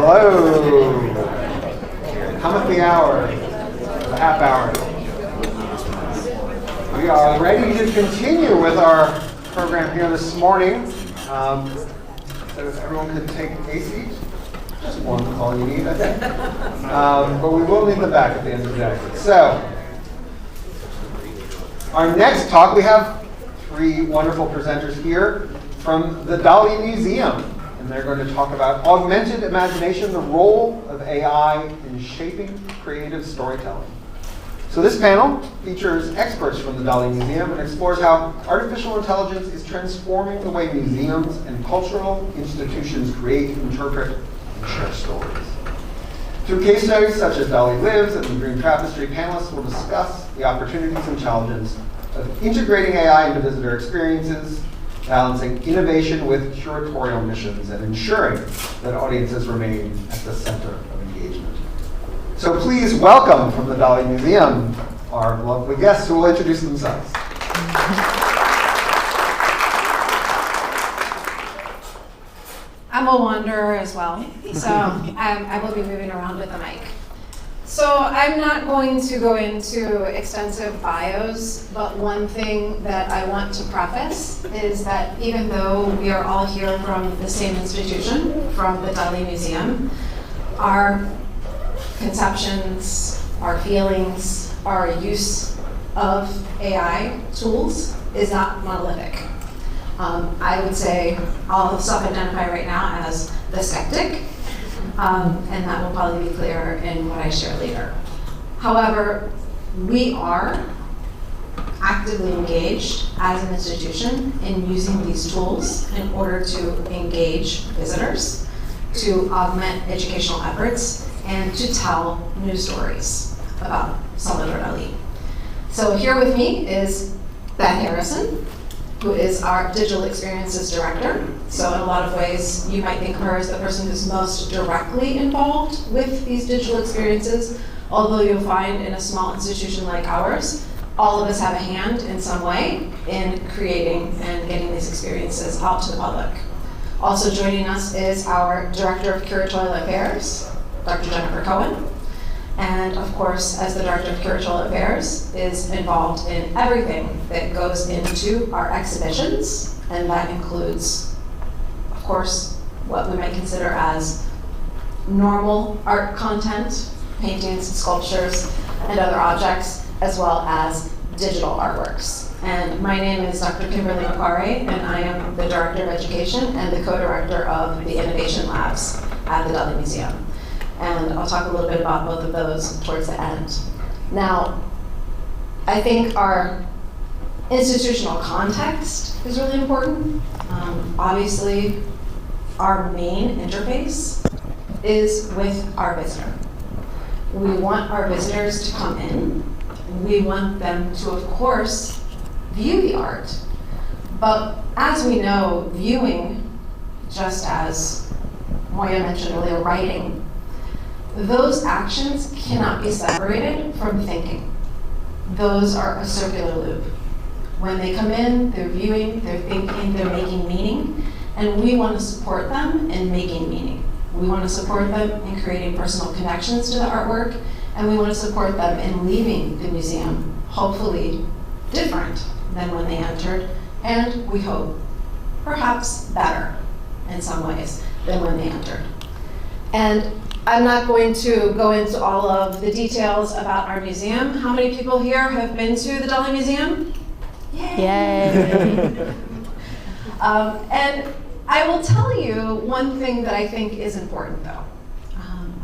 Hello. Cometh the hour, the half hour. We are ready to continue with our program here this morning. So if everyone could take a seat. Just one is all you need, I think. But we will need them back at the end of the day. So, our next talk, we have three wonderful presenters here from the Dali Museum. And they're going to talk about augmented imagination, the role of AI in shaping creative storytelling. So this panel features experts from the Dali Museum and explores how artificial intelligence is transforming the way museums and cultural institutions create, interpret, and share stories. Through case studies such as Dali Lives and the Dream Tapestry, panelists will discuss the opportunities and challenges of integrating AI into visitor experiences, balancing innovation with curatorial missions, and ensuring that audiences remain at the center of engagement. So please welcome from the Dali Museum our lovely guests who will introduce themselves. I'm a wanderer as well, so I will be moving around with the mic. So I'm not going to go into extensive bios, but one thing that I want to preface is that even though we are all here from the same institution, from the Dali Museum, our conceptions, our feelings, our use of AI tools is not monolithic. I would say I'll self-identify right now as the skeptic, and that will probably be clear in what I share later. However, we are actively engaged as an institution in using these tools in order to engage visitors, to augment educational efforts, and to tell new stories about Salvador Dali. So here with me is Beth Harrison, who is our Digital Experiences Director. So in a lot of ways, you might think of her as the person who's most directly involved with these digital experiences, although you'll find in a small institution like ours, all of us have a hand in some way in creating and getting these experiences out to the public. Also joining us is our Director of Curatorial Affairs, Dr. Jennifer Cohen. And of course, as the Director of Curatorial Affairs, is involved in everything that goes into our exhibitions, and that includes, of course, what we might consider as normal art content, paintings, sculptures, and other objects, as well as digital artworks. And my name is Dr. Kimberly Macquarie, and I am the Director of Education and the Co-Director of the Innovation Labs at the Dali Museum. And I'll talk a little bit about both of those towards the end. Now, I think our institutional context is really important. Obviously, our main interface is with our visitor. We want our visitors to come in. We want them to, of course, view the art. But as we know, viewing, just as Moya mentioned earlier, writing, those actions cannot be separated from thinking. Those are a circular loop. When they come in, they're viewing, they're thinking, they're making meaning, and we want to support them in making meaning. We want to support them in creating personal connections to the artwork, and we want to support them in leaving the museum, hopefully different than when they entered, and we hope perhaps better in some ways than when they entered. And I'm not going to go into all of the details about our museum. How many people here have been to the Dali Museum? Yay! And I will tell you one thing that I think is important, though,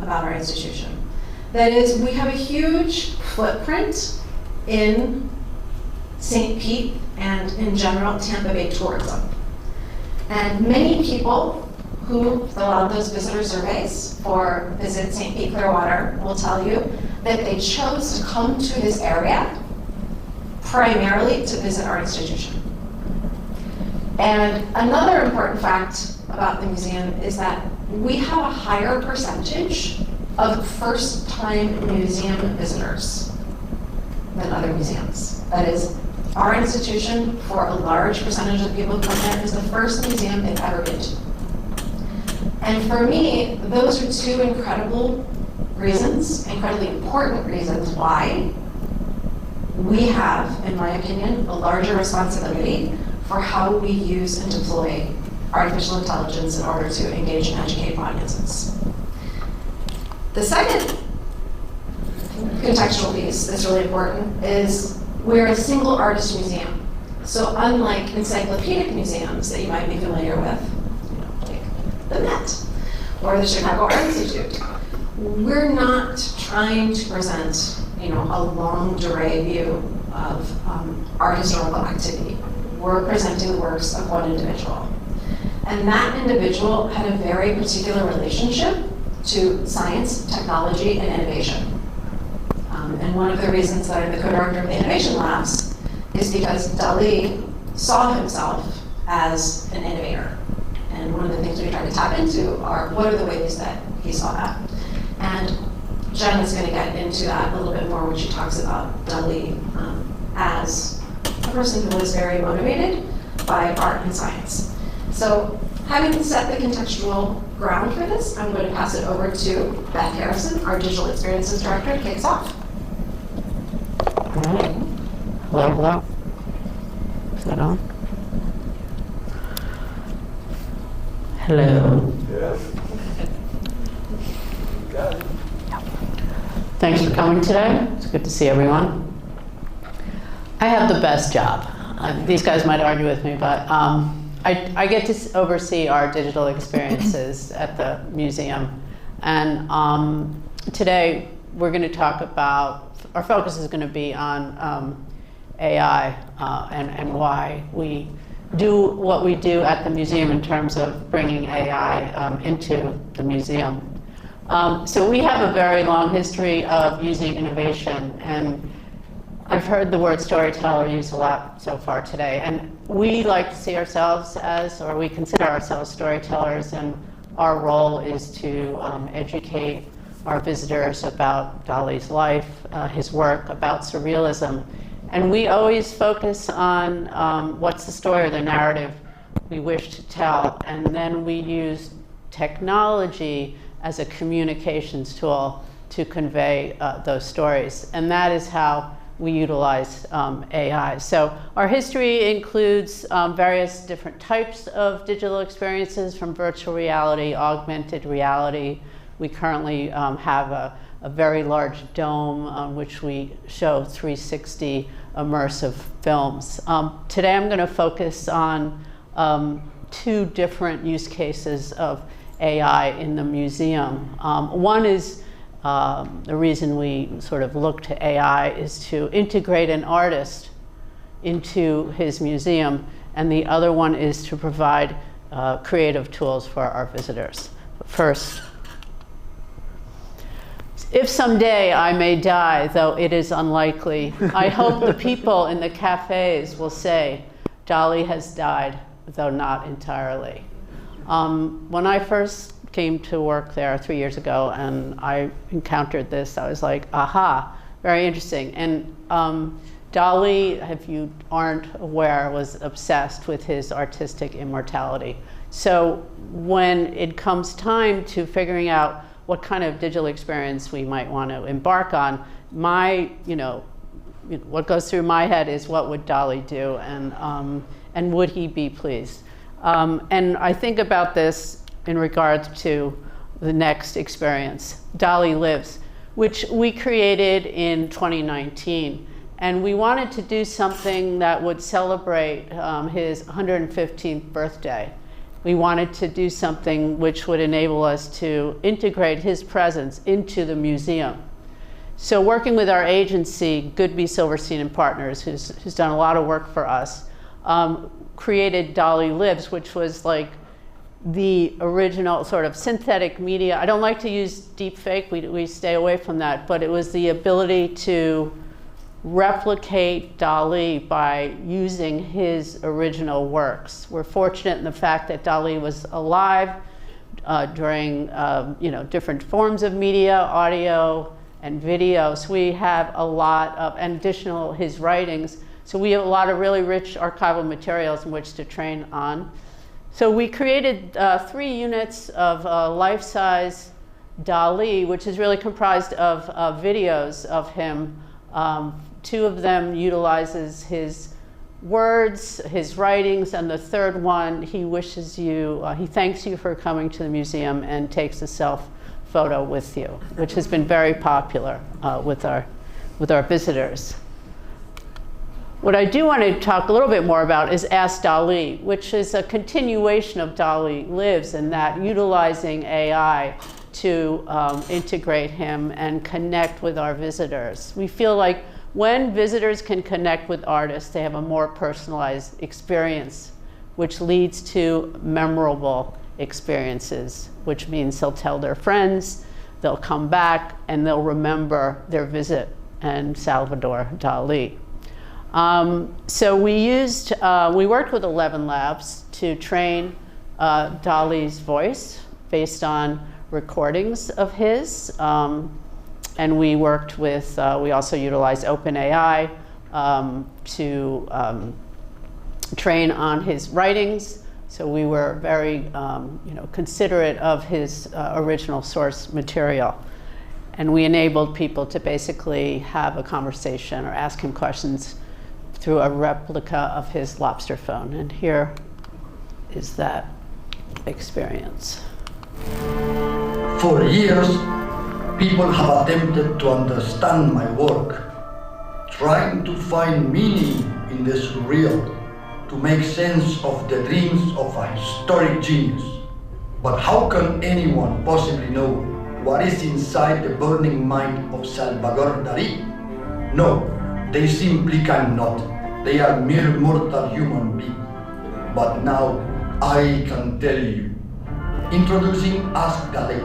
about our institution. That is, we have a huge footprint in St. Pete and, in general, Tampa Bay tourism. And many people who fill out those visitor surveys for Visit St. Pete Clearwater will tell you that they chose to come to this area primarily to visit our institution. And another important fact about the museum is that we have a higher percentage of first-time museum visitors than other museums. That is, our institution, for a large percentage of people who come there, is the first museum they've ever been to. And for me, those are two incredibly important reasons why we have, in my opinion, a larger responsibility for how we use and deploy artificial intelligence in order to engage and educate audiences. The second contextual piece that's really important is we're a single artist museum. So unlike encyclopedic museums that you might be familiar with, like the Met or the Chicago Art Institute, we're not trying to present, a longue durée view of art historical activity. We're presenting the works of one individual. And that individual had a very particular relationship to science, technology, and innovation. And one of the reasons that I'm the co-director of the Innovation Labs is because Dali saw himself as an innovator. And one of the things we try to tap into are what are the ways that he saw that. And Jen is going to get into that a little bit more when she talks about Dali as a person who was very motivated by art and science. So having set the contextual ground for this, I'm going to pass it over to Beth Harrison, our Digital Experiences Director, to kick us off. All right. Hello, hello. Is that on? Hello. Yes. Got it. Thanks for coming today. It's good to see everyone. I have the best job. These guys might argue with me, but I get to oversee our digital experiences at the museum. And today we're going to talk about, our focus is going to be on AI and why we do what we do at the museum in terms of bringing AI into the museum. So we have a very long history of using innovation, and I've heard the word storyteller used a lot so far today. And we like to see ourselves as, or we consider ourselves storytellers, and our role is to educate our visitors about Dali's life, his work, about surrealism. And we always focus on what's the story or the narrative we wish to tell. And then we use technology as a communications tool to convey those stories. And that is how we utilize AI. So our history includes various different types of digital experiences, from virtual reality, augmented reality. We currently have a very large dome on which we show 360 immersive films. Today I'm going to focus on two different use cases of AI in the museum. One is the reason we sort of look to AI is to integrate an artist into his museum, and the other one is to provide creative tools for our visitors. But first, if someday I may die, though it is unlikely, I hope the people in the cafes will say, Dali has died, though not entirely. When I first came to work there 3 years ago and I encountered this, I was like, aha, very interesting. And Dali, if you aren't aware, was obsessed with his artistic immortality. So when it comes time to figuring out what kind of digital experience we might want to embark on, what goes through my head is, what would Dali do, and would he be pleased? And I think about this in regards to the next experience, Dali Lives, which we created in 2019. And we wanted to do something that would celebrate his 115th birthday. We wanted to do something which would enable us to integrate his presence into the museum. So working with our agency, Goodby Silverstein and Partners, who's done a lot of work for us, created Dali Lives, which was like the original sort of synthetic media. I don't like to use deep fake, we stay away from that, but it was the ability to replicate Dali by using his original works. We're fortunate in the fact that Dali was alive during different forms of media, audio and video. So we have a lot of, and additional his writings. So we have a lot of really rich archival materials in which to train on. So we created 3 units of life-size Dali, which is really comprised of videos of him. 2 of them utilizes his words, his writings, and the 3rd one, he thanks you for coming to the museum and takes a self-photo with you, which has been very popular with our visitors. What I do want to talk a little bit more about is Ask Dali, which is a continuation of Dali Lives, in that utilizing AI to integrate him and connect with our visitors. We feel like when visitors can connect with artists, they have a more personalized experience, which leads to memorable experiences, which means they'll tell their friends, they'll come back, and they'll remember their visit and Salvador Dali. So we worked with 11 labs to train Dali's voice based on recordings of his. And we worked with, we also utilized OpenAI to train on his writings. So we were very considerate of his original source material. And we enabled people to basically have a conversation or ask him questions through a replica of his lobster phone. And here is that experience. For years, people have attempted to understand my work, trying to find meaning in the surreal, to make sense of the dreams of a historic genius. But how can anyone possibly know what is inside the burning mind of Salvador Dali? No, they simply cannot. They are mere mortal human beings. But now I can tell you. Introducing Ask Dali,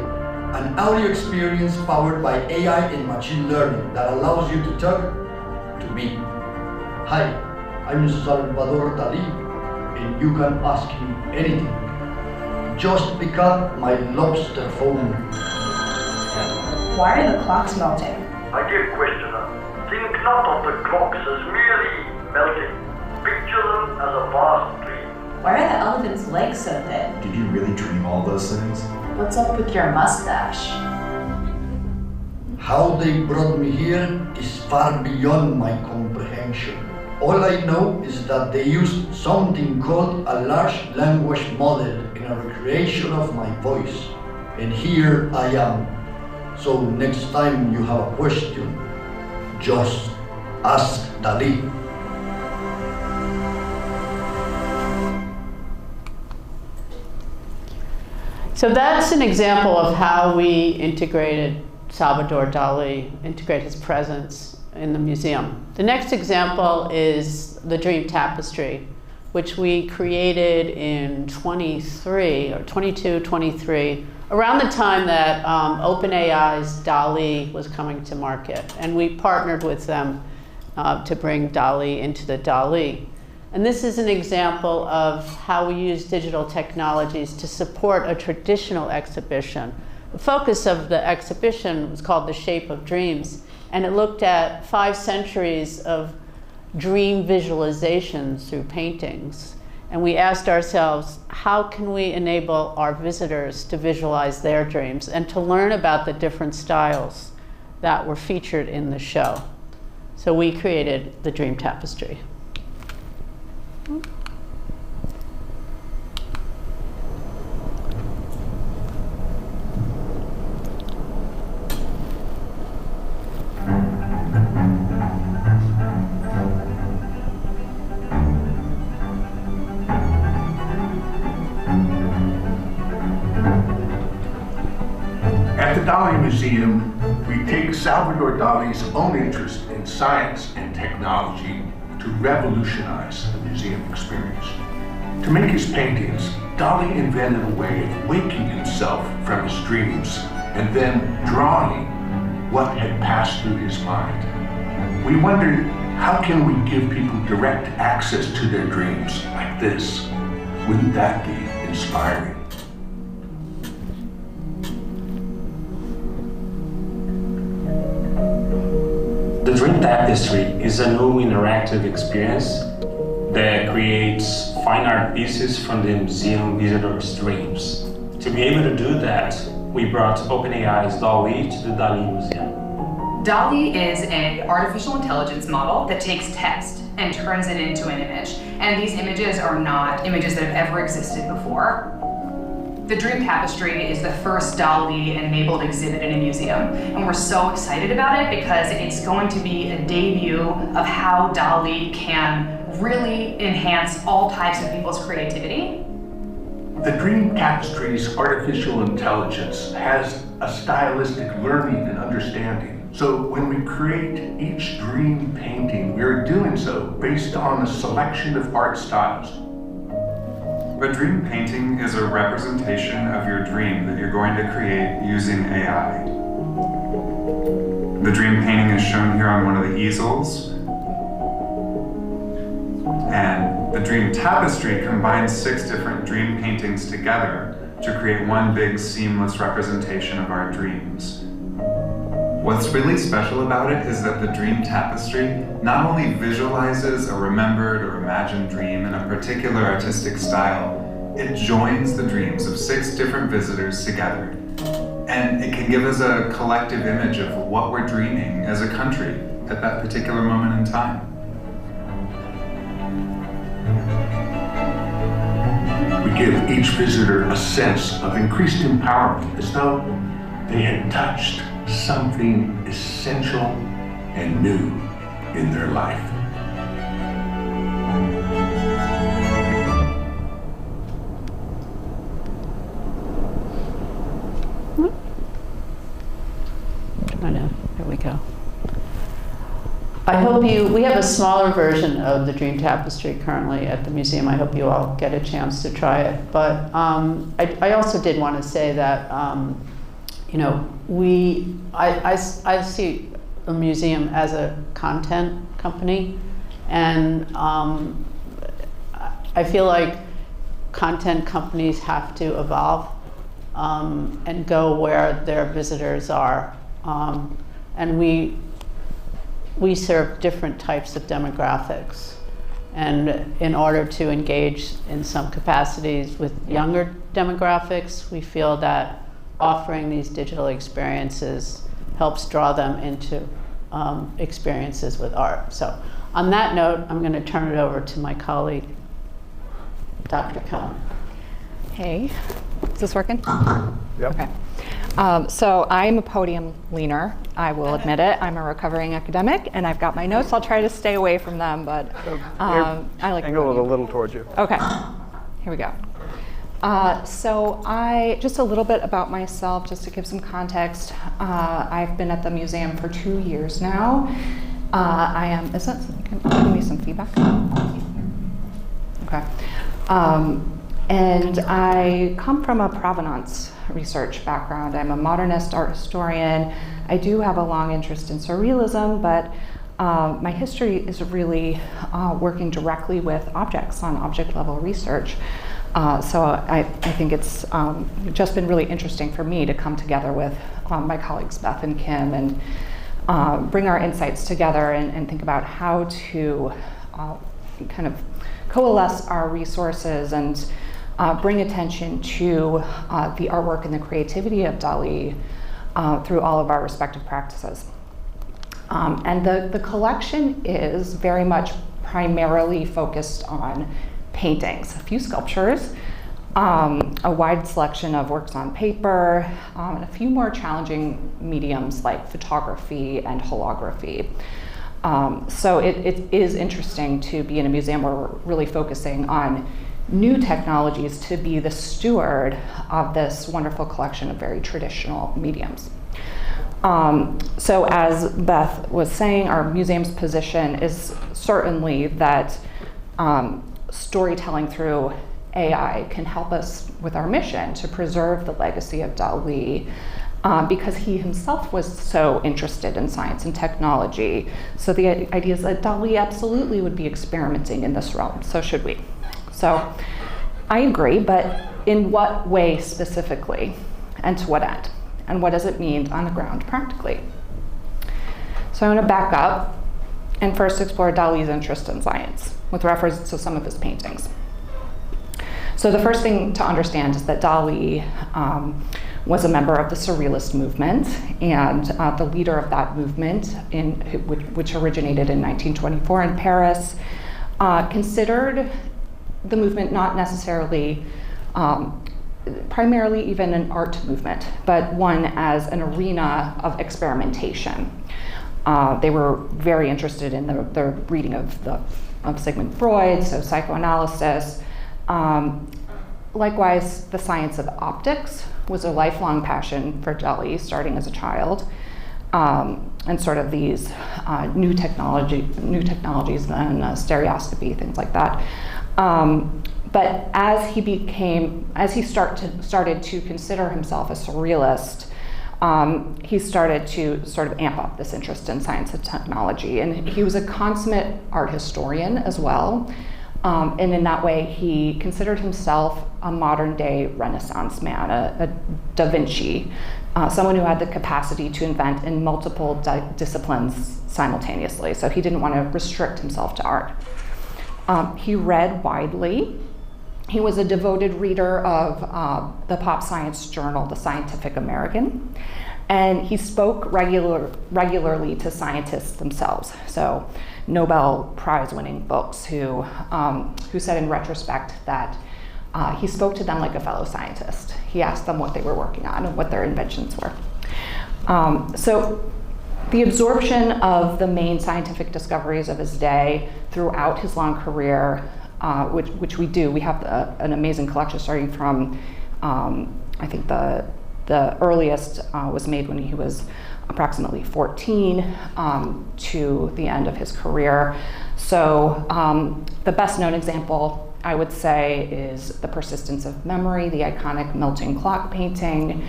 an audio experience powered by AI and machine learning that allows you to talk to me. Hi, I'm Salvador Dali, and you can ask me anything. Just pick up my lobster phone. Why are the clocks melting? My dear questioner, think not of the clocks as merely melting. Picture them as a vast dream. Why are the elephant's legs so thin? Did you really dream all those things? What's up with your mustache? How they brought me here is far beyond my comprehension. All I know is that they used something called a large language model in a recreation of my voice. And here I am. So next time you have a question, just ask Dali. So that's an example of how we integrated Salvador Dali, integrate his presence in the museum. The next example is the Dream Tapestry, which we created in 23, around the time that OpenAI's Dali was coming to market. And we partnered with them to bring Dali into the Dali. And this is an example of how we use digital technologies to support a traditional exhibition. The focus of the exhibition was called The Shape of Dreams, and it looked at 5 centuries of dream visualizations through paintings. And we asked ourselves, how can we enable our visitors to visualize their dreams and to learn about the different styles that were featured in the show? So we created the Dream Tapestry. At the Dali Museum, we take Salvador Dali's own interest in science and technology to revolutionize the museum experience. To make his paintings, Dali invented a way of waking himself from his dreams and then drawing what had passed through his mind. We wondered, how can we give people direct access to their dreams like this? Wouldn't that be inspiring? The Dream Tapestry is a new interactive experience that creates fine art pieces from the museum visitors' dreams. To be able to do that, we brought OpenAI's Dali to the Dali Museum. Dali is an artificial intelligence model that takes text and turns it into an image. And these images are not images that have ever existed before. The Dream Tapestry is the first Dali-enabled exhibit in a museum, and we're so excited about it because it's going to be a debut of how Dali can really enhance all types of people's creativity. The Dream Tapestry's artificial intelligence has a stylistic learning and understanding. So when we create each dream painting, we're doing so based on a selection of art styles. A dream painting is a representation of your dream that you're going to create using AI. The dream painting is shown here on one of the easels. And the Dream Tapestry combines 6 different dream paintings together to create one big seamless representation of our dreams. What's really special about it is that the Dream Tapestry not only visualizes a remembered or imagined dream in a particular artistic style, it joins the dreams of 6 different visitors together. And it can give us a collective image of what we're dreaming as a country at that particular moment in time. We give each visitor a sense of increased empowerment, as though they had touched something essential and new in their life. Oh no, there we go. I hope we have a smaller version of the Dream Tapestry currently at the museum. I hope you all get a chance to try it. But I also did want to say that, you know, I see a museum as a content company, and I feel like content companies have to evolve and go where their visitors are. And we serve different types of demographics. And in order to engage in some capacities with younger demographics, we feel that offering these digital experiences helps draw them into experiences with art. So on that note, I'm going to turn it over to my colleague, Dr. Cohen. Hey, is this working? Yep. Okay. So I'm a podium leaner, I will admit it. I'm a recovering academic, and I've got my notes. I'll try to stay away from them, but I like angle it a little towards you. Okay, here we go. So just a little bit about myself, just to give some context. I've been at the museum for 2 years now. Can you give me some feedback? Okay. And I come from a provenance research background. I'm a modernist art historian. I do have a long interest in surrealism, but my history is really working directly with objects on object level research. So I think it's just been really interesting for me to come together with my colleagues Beth and Kim and bring our insights together and think about how to kind of coalesce our resources and bring attention to the artwork and the creativity of Dali through all of our respective practices. And the collection is very much primarily focused on paintings, a few sculptures, a wide selection of works on paper, and a few more challenging mediums like photography and holography. So it is interesting to be in a museum where we're really focusing on new technologies to be the steward of this wonderful collection of very traditional mediums. So as Beth was saying, our museum's position is certainly that storytelling through AI can help us with our mission to preserve the legacy of Dali, because he himself was so interested in science and technology. So the idea is that Dali absolutely would be experimenting in this realm, so should we. So I agree, but in what way specifically, and to what end? And what does it mean on the ground practically? So I'm going to back up and first explored Dali's interest in science with reference to some of his paintings. So the first thing to understand is that Dali was a member of the Surrealist movement, and the leader of that movement, which originated in 1924 in Paris, considered the movement not necessarily primarily even an art movement, but one as an arena of experimentation. They were very interested in their reading of Sigmund Freud, so psychoanalysis. Likewise, the science of optics was a lifelong passion for Dali, starting as a child, and sort of these new technologies and stereoscopy, things like that. But as he started to consider himself a surrealist, he started to sort of amp up this interest in science and technology. And he was a consummate art historian as well. And in that way, he considered himself a modern day Renaissance man, a Da Vinci, someone who had the capacity to invent in multiple disciplines simultaneously. So he didn't want to restrict himself to art. He read widely. He was a devoted reader of the pop science journal, The Scientific American, and he spoke regularly to scientists themselves. So Nobel Prize-winning folks who said in retrospect that he spoke to them like a fellow scientist. He asked them what they were working on and what their inventions were. So the absorption of the main scientific discoveries of his day throughout his long career, which we do. We have an amazing collection starting from, I think the earliest was made when he was approximately 14 to the end of his career. So the best known example, I would say, is The Persistence of Memory, the iconic melting clock painting.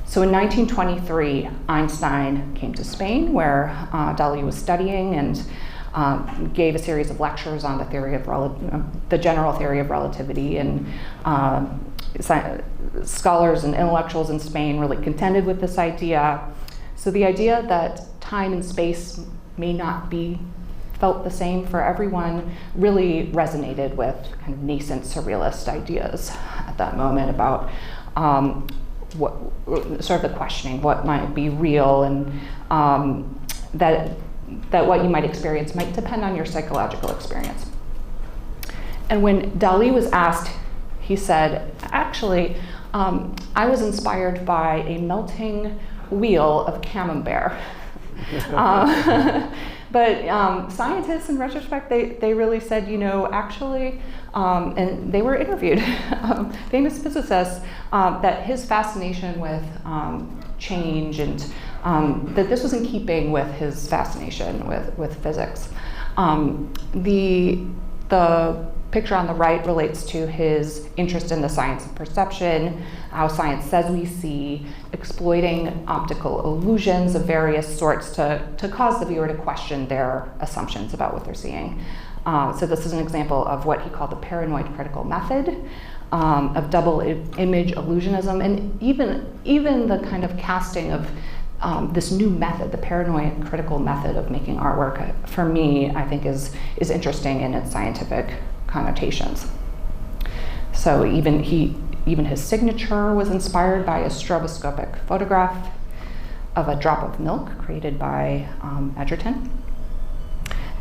So in 1923, Einstein came to Spain, where Dali was studying, and gave a series of lectures on the theory of the general theory of relativity, and scholars and intellectuals in Spain really contended with this idea. So the idea that time and space may not be felt the same for everyone really resonated with kind of nascent surrealist ideas at that moment about what sort of the questioning what might be real, and that what you might experience might depend on your psychological experience. And when Dali was asked, he said, actually, I was inspired by a melting wheel of camembert. But scientists, in retrospect, they really said, actually, and they were interviewed, famous physicists, that his fascination with change and that this was in keeping with his fascination with physics. The picture on the right relates to his interest in the science of perception, how science says we see, exploiting optical illusions of various sorts to cause the viewer to question their assumptions about what they're seeing. So this is an example of what he called the paranoid critical method of double image illusionism, and even the kind of casting of this new method, the paranoid critical method of making artwork, for me, I think is interesting in its scientific connotations. So even his signature was inspired by a stroboscopic photograph of a drop of milk created by Edgerton.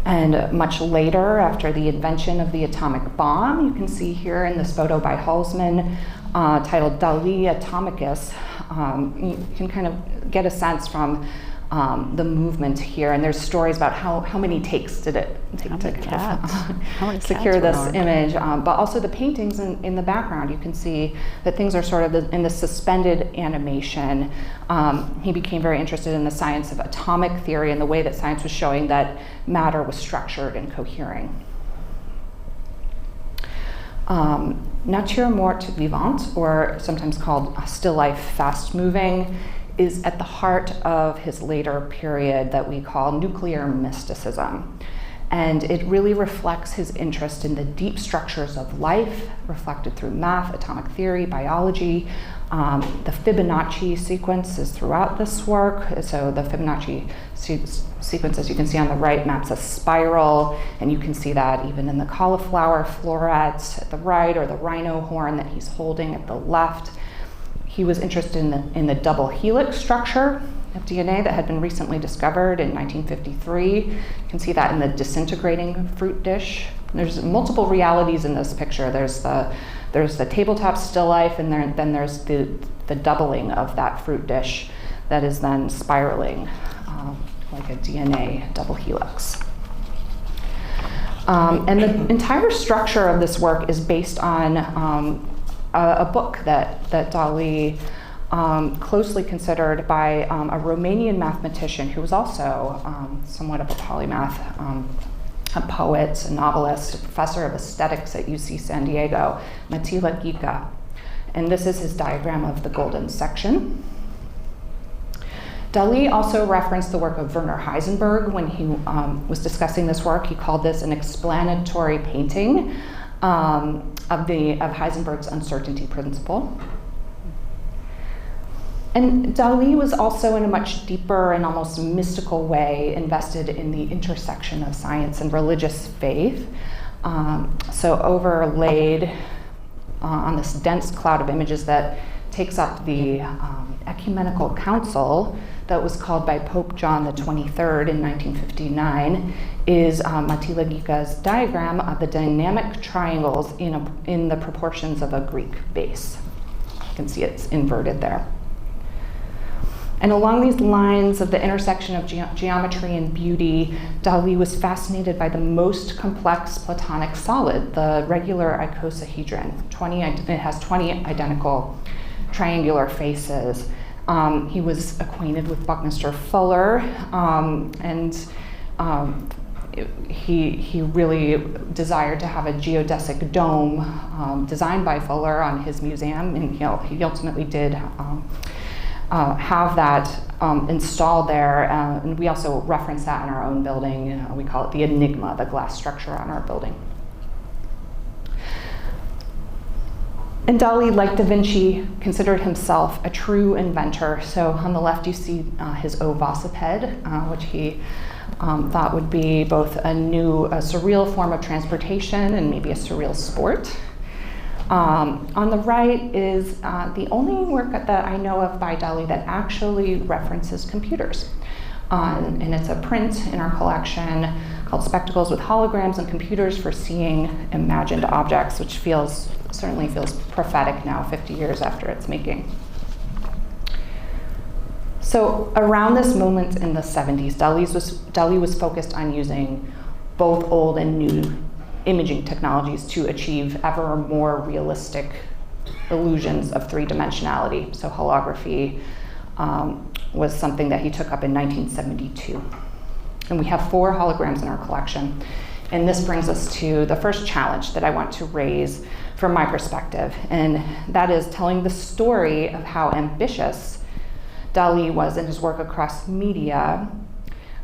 And much later, after the invention of the atomic bomb, you can see here in this photo by Halsman, titled Dali Atomicus, you can kind of get a sense from the movement here, and there's stories about how many takes did it take to secure this image, but also the paintings in the background. You can see that things are sort of in the suspended animation. He became very interested in the science of atomic theory and the way that science was showing that matter was structured and cohering. Nature morte vivante, or sometimes called still life fast moving, is at the heart of his later period that we call nuclear mysticism. And it really reflects his interest in the deep structures of life, reflected through math, atomic theory, biology. The Fibonacci sequence is throughout this work. So the Fibonacci sequence, as you can see on the right, maps a spiral, and you can see that even in the cauliflower florets at the right, or the rhino horn that he's holding at the left. He was interested in the double helix structure of DNA that had been recently discovered in 1953. You can see that in the disintegrating fruit dish. There's multiple realities in this picture. There's the tabletop still life, and then there's the doubling of that fruit dish that is then spiraling like a DNA double helix. And the entire structure of this work is based on a book that Dali closely considered by a Romanian mathematician who was also somewhat of a polymath, a poet, a novelist, a professor of aesthetics at UC San Diego, Matila Gica. And this is his diagram of the golden section. Dali also referenced the work of Werner Heisenberg when he was discussing this work. He called this an explanatory painting of Heisenberg's uncertainty principle. And Dali was also, in a much deeper and almost mystical way, invested in the intersection of science and religious faith. So overlaid on this dense cloud of images that takes up the ecumenical council that was called by Pope John the 23rd in 1959 is Matila Gica's diagram of the dynamic triangles in the proportions of a Greek base. You can see it's inverted there. And along these lines of the intersection of geometry and beauty, Dali was fascinated by the most complex Platonic solid, the regular icosahedron. It has 20 identical triangular faces. He was acquainted with Buckminster Fuller, and he really desired to have a geodesic dome designed by Fuller on his museum, and he ultimately did have that installed there, and we also reference that in our own building. We call it the Enigma, the glass structure on our building. And Dali, like Da Vinci, considered himself a true inventor. So on the left you see his ovoceped, which he thought would be both a surreal form of transportation and maybe a surreal sport. On the right is the only work that I know of by Dali that actually references computers. And it's a print in our collection called Spectacles with Holograms and Computers for Seeing Imagined Objects, which certainly feels prophetic now, 50 years after its making. So around this moment in the 70s, Dali was focused on using both old and new imaging technologies to achieve ever more realistic illusions of three-dimensionality. So holography was something that he took up in 1972. And we have 4 holograms in our collection. And this brings us to the first challenge that I want to raise from my perspective, and that is telling the story of how ambitious Dali was in his work across media,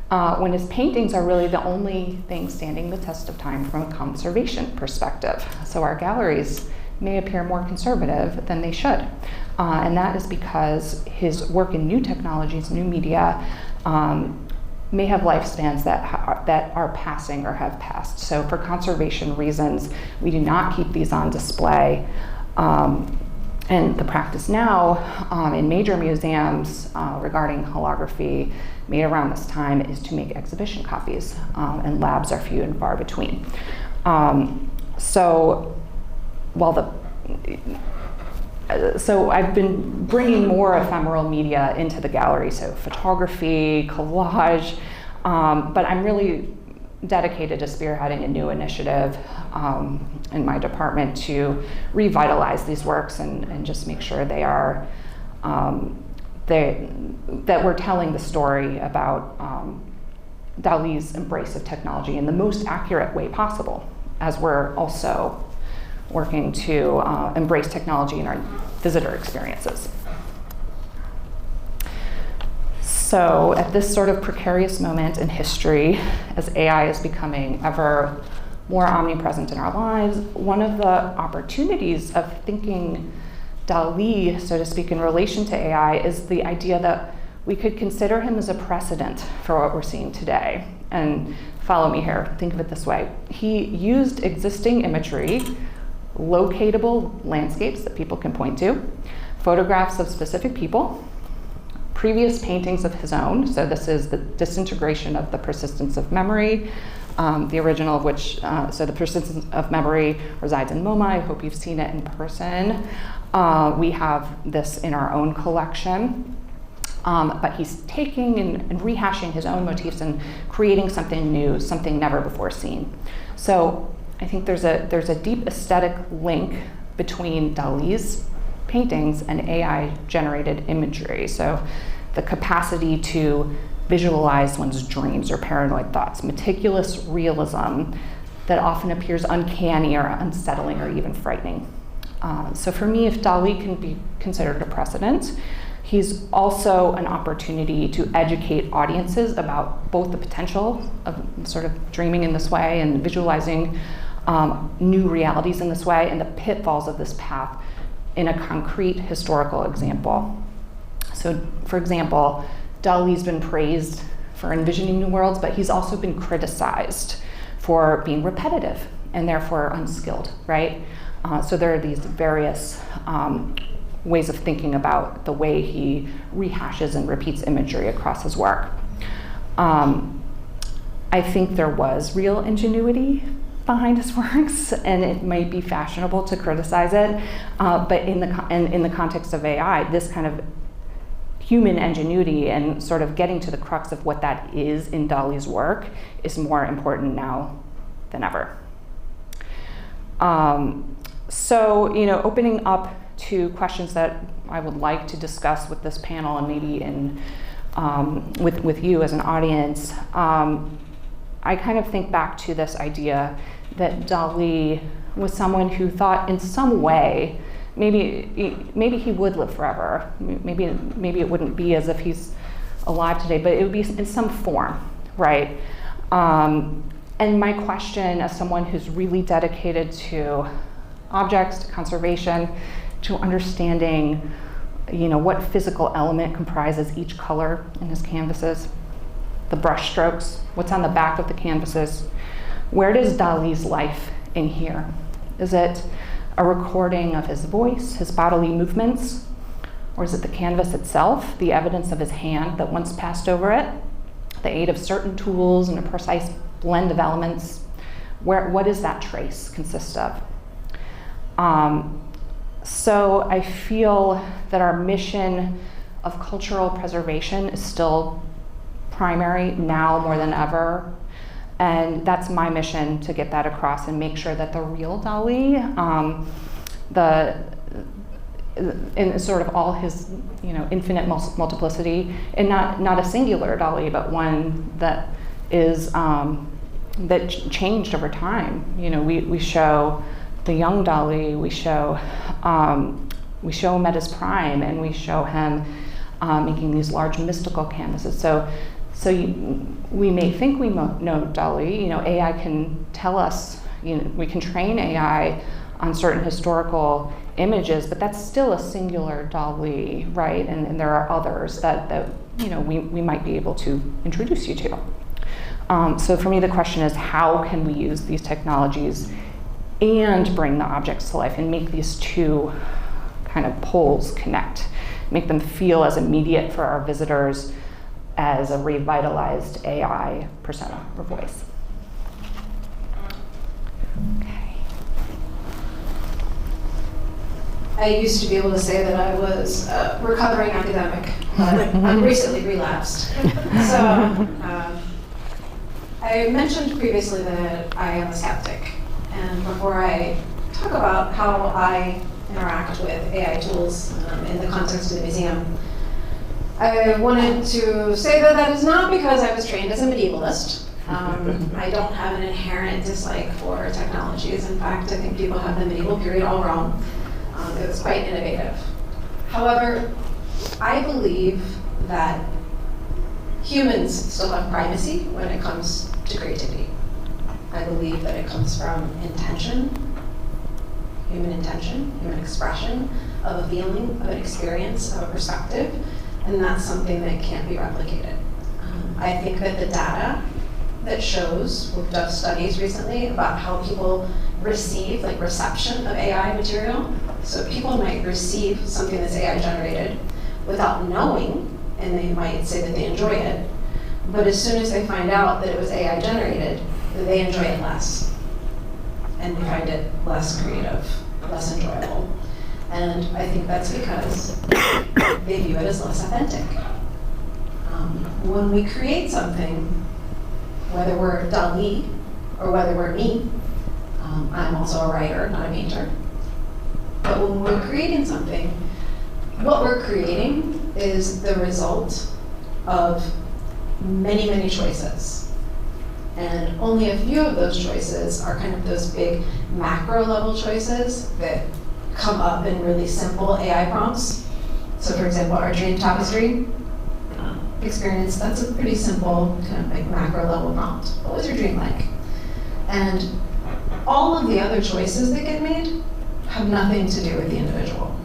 when his paintings are really the only thing standing the test of time from a conservation perspective. So our galleries may appear more conservative than they should. And that is because his work in new technologies, new media, may have lifespans that are passing or have passed. So for conservation reasons, we do not keep these on display. And the practice now in major museums regarding holography made around this time is to make exhibition copies, and labs are few and far between. So I've been bringing more ephemeral media into the gallery, so photography, collage, but I'm really dedicated to spearheading a new initiative in my department to revitalize these works and just make sure they are, that we're telling the story about Dali's embrace of technology in the most accurate way possible, as we're also working to embrace technology in our visitor experiences. So at this sort of precarious moment in history, as AI is becoming ever more omnipresent in our lives, one of the opportunities of thinking Dali, so to speak, in relation to AI is the idea that we could consider him as a precedent for what we're seeing today. And follow me here, think of it this way. He used existing imagery, locatable landscapes that people can point to, photographs of specific people, previous paintings of his own, so this is the disintegration of the persistence of memory, the original of which, so the persistence of memory resides in MoMA. I hope you've seen it in person. We have this in our own collection. But he's taking and rehashing his own motifs and creating something new, something never before seen. So I think there's a deep aesthetic link between Dali's paintings and AI-generated imagery. So the capacity to visualize one's dreams or paranoid thoughts, meticulous realism that often appears uncanny or unsettling or even frightening. So for me, if Dali can be considered a precedent, he's also an opportunity to educate audiences about both the potential of sort of dreaming in this way and visualizing new realities in this way and the pitfalls of this path in a concrete historical example. So, for example, Dali's been praised for envisioning new worlds, but he's also been criticized for being repetitive and therefore unskilled, right? So there are these various ways of thinking about the way he rehashes and repeats imagery across his work. I think there was real ingenuity behind his works, and it might be fashionable to criticize it, but in the context of AI, this kind of human ingenuity and sort of getting to the crux of what that is in Dali's work is more important now than ever. So, opening up to questions that I would like to discuss with this panel and maybe with you as an audience, I kind of think back to this idea that Dali was someone who thought in some way, maybe he would live forever. Maybe it wouldn't be as if he's alive today, but it would be in some form, right? And my question as someone who's really dedicated to objects, to conservation, to understanding, what physical element comprises each color in his canvases, the brush strokes, what's on the back of the canvases. Where does Dali's life in here? Is it a recording of his voice, his bodily movements, or is it the canvas itself, the evidence of his hand that once passed over it, the aid of certain tools and a precise blend of elements? What does that trace consist of? So I feel that our mission of cultural preservation is still primary now more than ever. And that's my mission, to get that across and make sure that the real Dali, in sort of all his infinite multiplicity, and not a singular Dali, but one that is that changed over time. We show the young Dali, we show him at his prime, and we show him making these large mystical canvases. So we may think we know Dali. AI can tell us. We can train AI on certain historical images, but that's still a singular Dali, right? And there are others that we might be able to introduce you to. So for me, the question is, how can we use these technologies and bring the objects to life and make these two kind of poles connect, make them feel as immediate for our visitors as a revitalized AI persona or voice. Okay. I used to be able to say that I was a recovering academic, but I've recently relapsed. So I mentioned previously that I am a skeptic. And before I talk about how I interact with AI tools in the context of the museum, I wanted to say that is not because I was trained as a medievalist. I don't have an inherent dislike for technologies. In fact, I think people have the medieval period all wrong. It was quite innovative. However, I believe that humans still have primacy when it comes to creativity. I believe that it comes from intention, human expression of a feeling, of an experience, of a perspective, and that's something that can't be replicated. I think that the data that shows, we've done studies recently about how people receive, like reception of AI material. So people might receive something that's AI generated without knowing, and they might say that they enjoy it. But as soon as they find out that it was AI generated, they enjoy it less. And they find it less creative, less enjoyable. And I think that's because they view it as less authentic. When we create something, whether we're Dali or whether we're me, I'm also a writer, not a painter. But when we're creating something, what we're creating is the result of many, many choices. And only a few of those choices are kind of those big macro level choices that come up in really simple AI prompts. So for example, our dream tapestry experience, that's a pretty simple kind of like macro level prompt. What was your dream like? And all of the other choices that get made have nothing to do with the individual.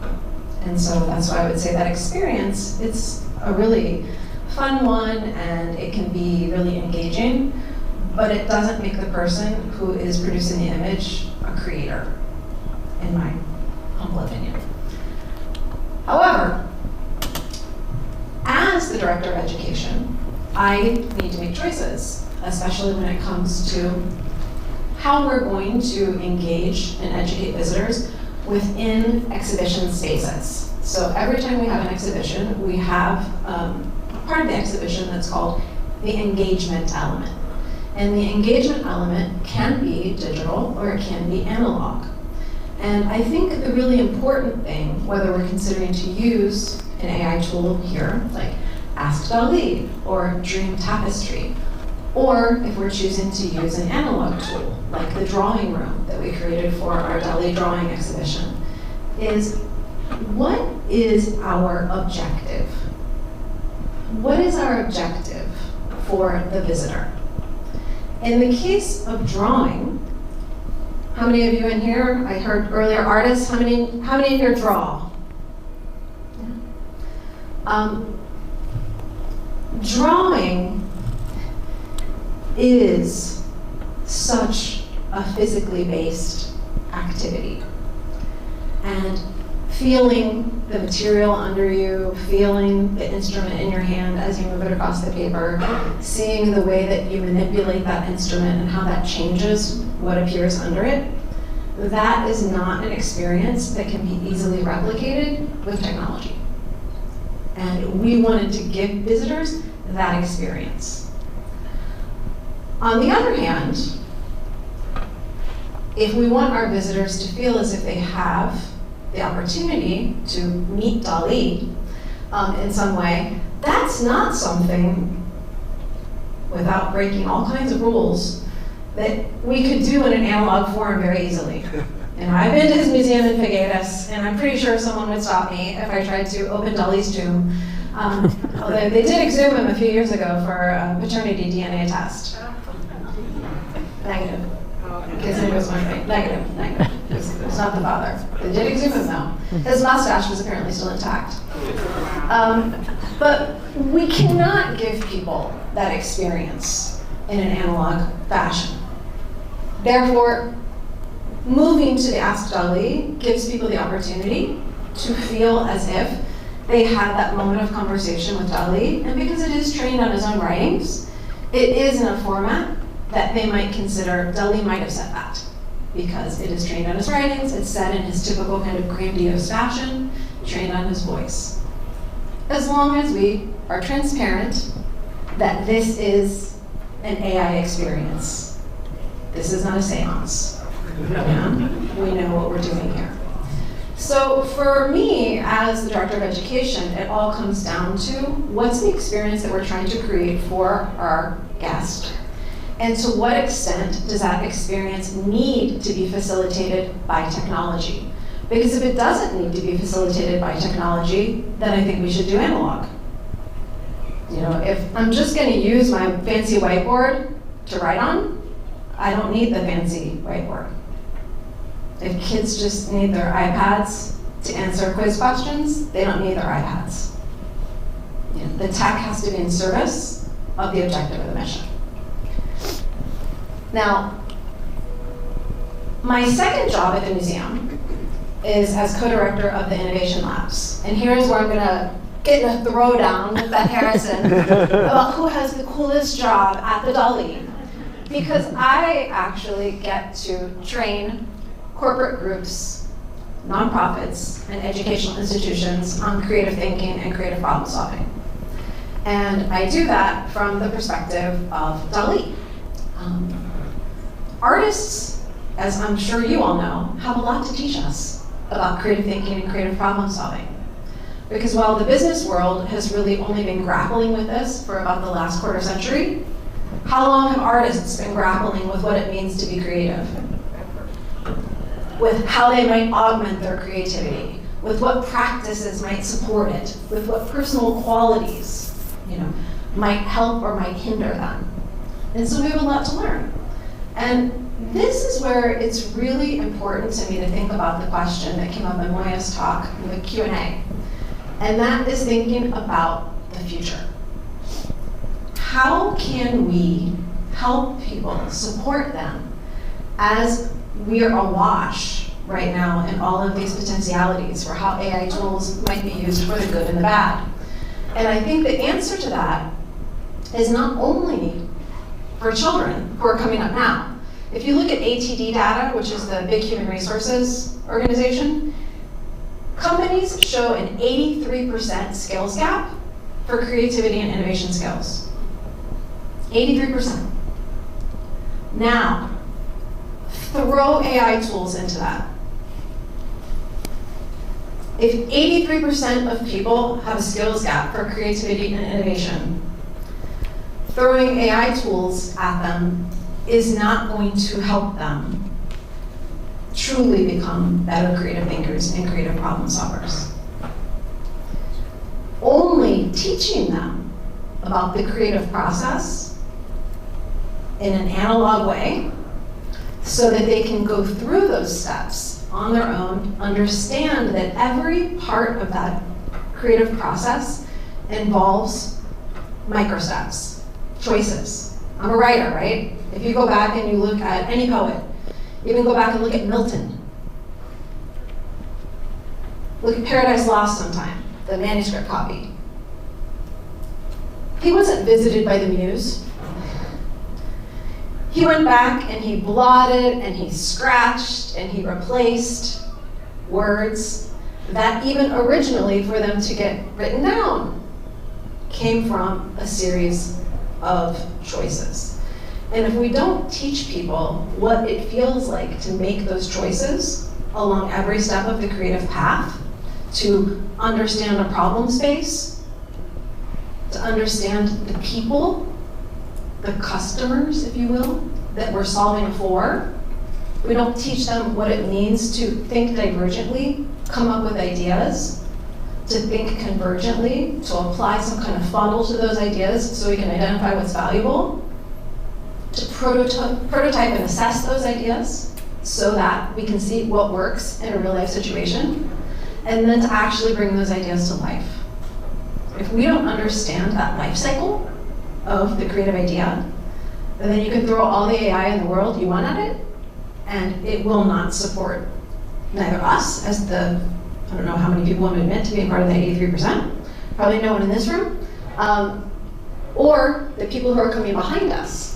And so that's why I would say that experience, it's a really fun one and it can be really engaging, but it doesn't make the person who is producing the image a creator, in my humble opinion. However, as the director of education, I need to make choices, especially when it comes to how we're going to engage and educate visitors within exhibition spaces. So every time we have an exhibition, we have part of the exhibition that's called the engagement element. And the engagement element can be digital or it can be analog. And I think the really important thing, whether we're considering to use an AI tool here, like Ask Dali or Dream Tapestry, or if we're choosing to use an analog tool, like the drawing room that we created for our Dali drawing exhibition, is what is our objective? What is our objective for the visitor? In the case of drawing, how many of you in here, I heard earlier artists, how many in here draw? Drawing is such a physically based activity. And feeling the material under you, feeling the instrument in your hand as you move it across the paper, seeing the way that you manipulate that instrument and how that changes what appears under it, that is not an experience that can be easily replicated with technology. And we wanted to give visitors that experience. On the other hand, if we want our visitors to feel as if they have the opportunity to meet Dali in some way, that's not something, without breaking all kinds of rules, that we could do in an analog form very easily. And I've been to his museum in Figueres, and I'm pretty sure someone would stop me if I tried to open Dali's tomb. Although they did exhume him a few years ago for a paternity DNA test. Negative. His name was negative. It's not the father. They did exhume him though. His mustache was apparently still intact. But we cannot give people that experience in an analog fashion. Therefore, moving to the Ask Dali gives people the opportunity to feel as if they had that moment of conversation with Dali, and because it is trained on his own writings, it is in a format that they might consider Dali might have said that, because it is trained on his writings, it's said in his typical kind of grandiose fashion, trained on his voice. As long as we are transparent that this is an AI experience. This is not a seance. We know what we're doing here. So for me, as the director of education, it all comes down to what's the experience that we're trying to create for our guest, and to what extent does that experience need to be facilitated by technology? Because if it doesn't need to be facilitated by technology, then I think we should do analog. You know, if I'm just going to use my fancy whiteboard to write on, I don't need the fancy whiteboard. If kids just need their iPads to answer quiz questions, they don't need their iPads. You know, the tech has to be in service of the objective of the mission. Now, my second job at the museum is as co-director of the Innovation Labs. And here's where I'm going to get in a throwdown with Beth Harrison about who has the coolest job at the Dali. Because I actually get to train corporate groups, nonprofits, and educational institutions on creative thinking and creative problem solving. And I do that from the perspective of Dali. Artists, as I'm sure you all know, have a lot to teach us about creative thinking and creative problem solving. Because while the business world has really only been grappling with this for about the last quarter century, how long have artists been grappling with what it means to be creative? With how they might augment their creativity, with what practices might support it, with what personal qualities, might help or might hinder them. And so we have a lot to learn. And this is where it's really important to me to think about the question that came up in Moya's talk in the Q&A. And that is thinking about the future. How can we help people, support them, as we are awash right now in all of these potentialities for how AI tools might be used for the good and the bad? And I think the answer to that is not only for children who are coming up now. If you look at ATD data, which is the big human resources organization, companies show an 83% skills gap for creativity and innovation skills. 83%. Now, throw AI tools into that. If 83% of people have a skills gap for creativity and innovation, throwing AI tools at them is not going to help them truly become better creative thinkers and creative problem solvers. Only teaching them about the creative process in an analog way so that they can go through those steps on their own, understand that every part of that creative process involves microsteps, choices. I'm a writer, right? If you go back and you look at any poet, even go back and look at Milton. Look at Paradise Lost sometime, the manuscript copy. He wasn't visited by the muse. He went back and he blotted and he scratched and he replaced words that even originally for them to get written down came from a series of choices. And if we don't teach people what it feels like to make those choices along every step of the creative path, to understand a problem space, to understand the people, the customers, if you will, that we're solving for, we don't teach them what it means to think divergently, come up with ideas, to think convergently, to apply some kind of funnel to those ideas so we can identify what's valuable, to prototype and assess those ideas so that we can see what works in a real life situation, and then to actually bring those ideas to life. If we don't understand that life cycle of the creative idea, then you can throw all the AI in the world you want at it, and it will not support neither us as the, I don't know how many people want to admit to being part of that 83%, probably no one in this room, or the people who are coming behind us,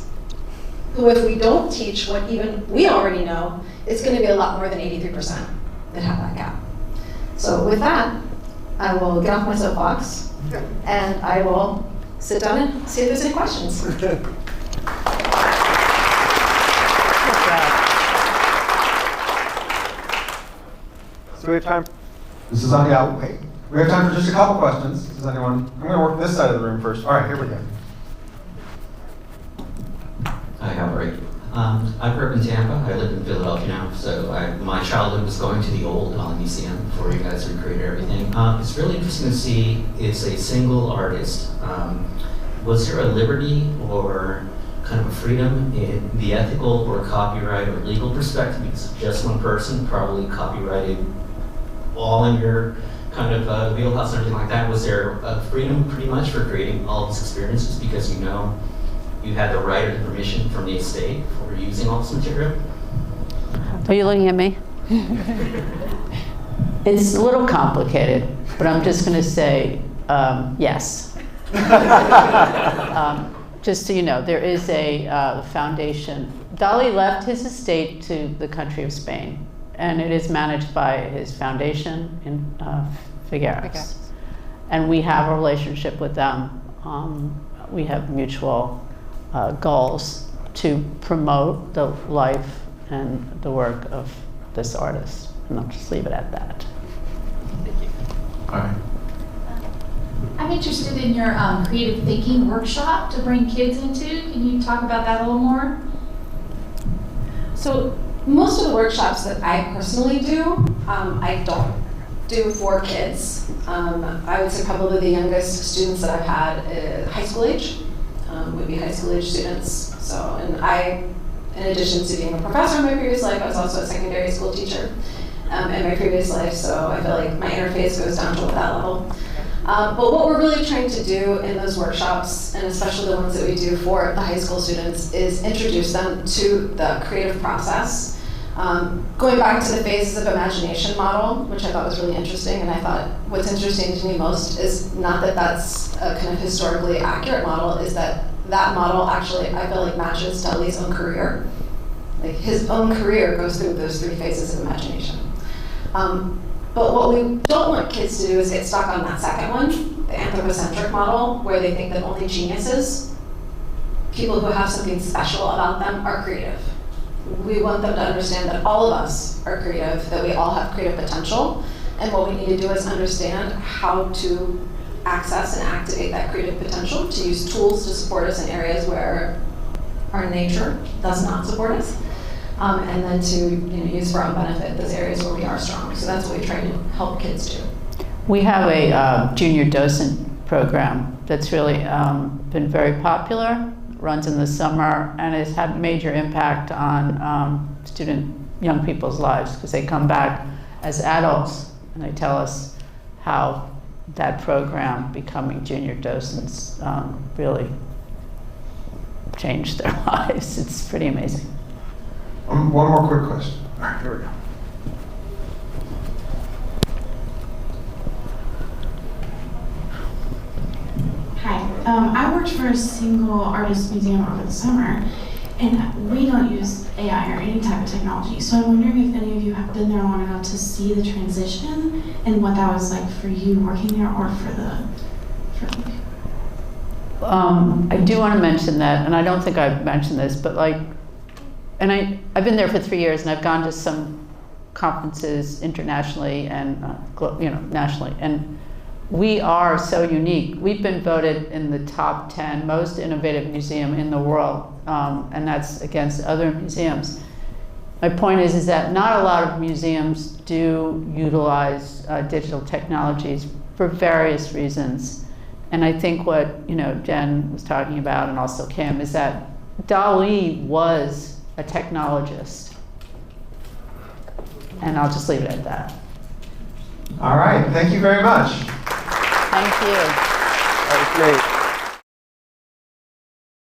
who if we don't teach what even we already know, it's going to be a lot more than 83% that have that gap. So with that, I will get off my soapbox, and I will sit down and see if there's any questions. So we have time. This is on, yeah, wait. We have time for just a couple questions. Does anyone, I'm going to work this side of the room first. All right, here we go. Hi, how are you? I grew up in Tampa. I live in Philadelphia now, so my childhood was going to the old Dali Museum before you guys recreated everything. It's really interesting to see it's a single artist. Was there a liberty or kind of a freedom in the ethical or copyright or legal perspective because just one person probably copyrighted all in your kind of wheelhouse and everything like that? Was there a freedom pretty much for creating all these experiences because you know you had the right or the permission from the estate for using all this material? Are you looking at me? It's a little complicated, but I'm just going to say yes. Just so you know, there is a foundation. Dali left his estate to the country of Spain, and it is managed by his foundation in Figueres. And we have a relationship with them. We have mutual goals to promote the life and the work of this artist. And I'll just leave it at that. Thank you. All right. I'm interested in your creative thinking workshop to bring kids into. Can you talk about that a little more? So most of the workshops that I personally do, I don't do for kids. I would say probably the youngest students that I've had high school age, would be high school age students. So, and I, in addition to being a professor in my previous life, I was also a secondary school teacher in my previous life, so I feel like my interface goes down to that level. But what we're really trying to do in those workshops, and especially the ones that we do for the high school students, is introduce them to the creative process. Going back to the phases of imagination model, which I thought was really interesting, and I thought what's interesting to me most is not that that's a kind of historically accurate model, is that that model actually, I feel like, matches Dali's own career. Like his own career goes through those three phases of imagination. But what we don't want kids to do is get stuck on that second one, the anthropocentric model, where they think that only geniuses, people who have something special about them, are creative. We want them to understand that all of us are creative, that we all have creative potential, and what we need to do is understand how to access and activate that creative potential, to use tools to support us in areas where our nature does not support us. And then to use for our own benefit those areas where we are strong. So that's what we try to help kids do. We have a junior docent program that's really been very popular, runs in the summer, and has had major impact on young people's lives, because they come back as adults and they tell us how that program, becoming junior docents, really changed their lives. It's pretty amazing. One more quick question. All right, here we go. Hi, I worked for a single artist museum over the summer, and we don't use AI or any type of technology. So I'm wondering if any of you have been there long enough to see the transition and what that was like for you working there, or for me. I do want to mention that, and I don't think I've mentioned this, but I've been there for 3 years, and I've gone to some conferences internationally and nationally, and we are so unique. We've been voted in the top 10 most innovative museum in the world, and that's against other museums. My point is that not a lot of museums do utilize digital technologies for various reasons, and I think what Jen was talking about, and also Kim, is that Dali was a technologist. And I'll just leave it at that. All right, thank you very much. Thank you. That was great.